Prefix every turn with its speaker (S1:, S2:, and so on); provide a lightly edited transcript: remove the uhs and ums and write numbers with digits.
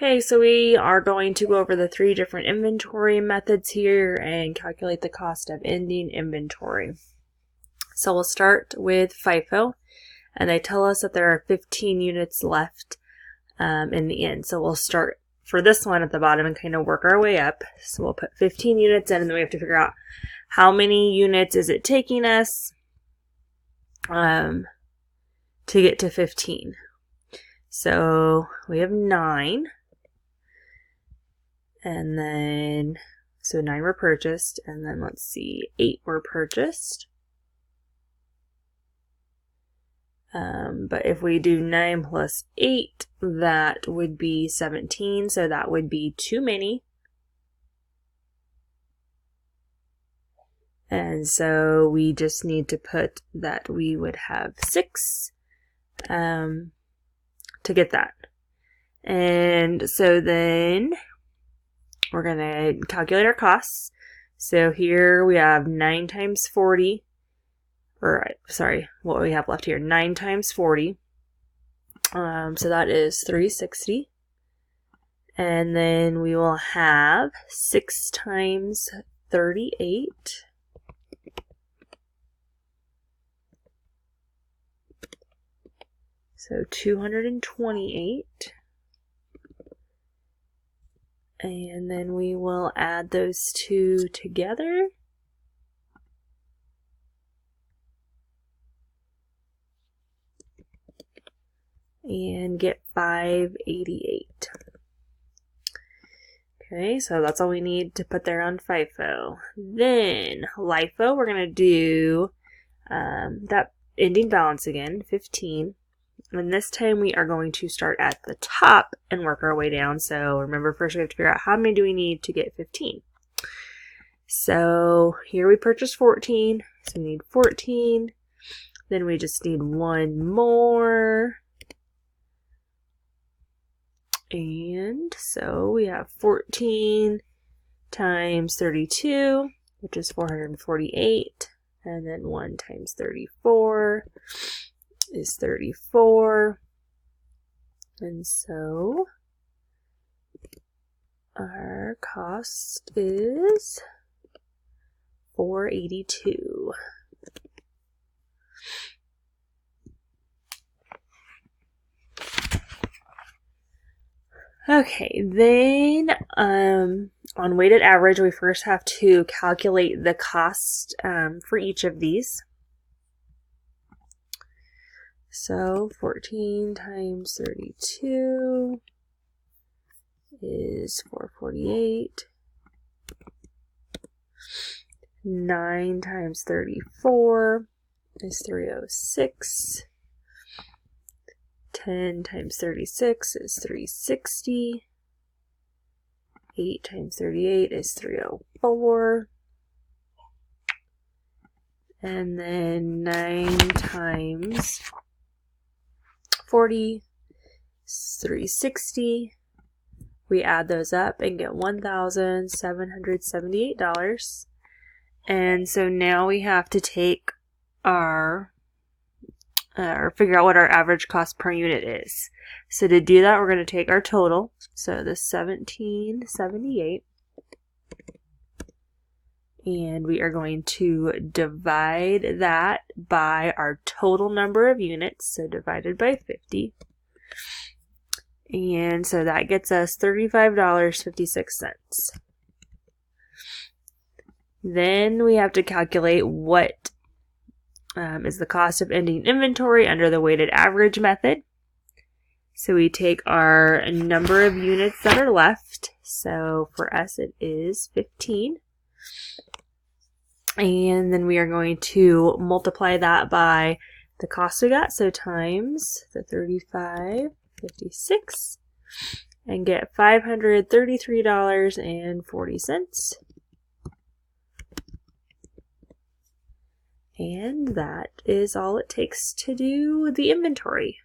S1: Okay, so we are going to go over the 3 different inventory methods here and calculate the cost of ending inventory. So we'll start with FIFO, and they tell us that there are 15 units left in the end. So we'll start for this one at the bottom and kind of work our way up. So we'll put 15 units in, and then we have to figure out how many units is it taking us to get to 15. So we have 9. And then, so 9 were purchased, and then let's see, 8 were purchased. But if we do 9 plus 8, that would be 17, so that would be too many. And so we just need to put that we would have 6 to get that. And so then we're going to calculate our costs. So here we have 9 times 40, or sorry, what we have left here, 9 times 40. So that is 360. And then we will have 6 times 38. So 228. And then we will add those two together. And get 588. Okay, so that's all we need to put there on FIFO. Then LIFO, we're going to do that ending balance again, 15. And this time we are going to start at the top and work our way down. So remember, first we have to figure out how many do we need to get 15. So here we purchased 14. So we need 14. Then we just need 1 more. And so we have 14 times 32, which is 448. And then 1 times 34 is 34. And so our cost is 482. Okay, then on weighted average, we first have to calculate the cost for each of these. So 14 times 32 is 448. 9 times 34 is 306. 10 times 36 is 360. 8 times 38 is 304. And then 9 times 40 is 360. We add those up and get $1,778. And so now we have to take our or figure out what our average cost per unit is. So to do that, we're going to take our total. So the 1778. And we are going to divide that by our total number of units. So divided by 50. And so that gets us $35.56. Then we have to calculate what is the cost of ending inventory under the weighted average method. So we take our number of units that are left. So for us it is 15. And then we are going to multiply that by the cost we got. So times the 35.56 and get $533.40. And that is all it takes to do the inventory.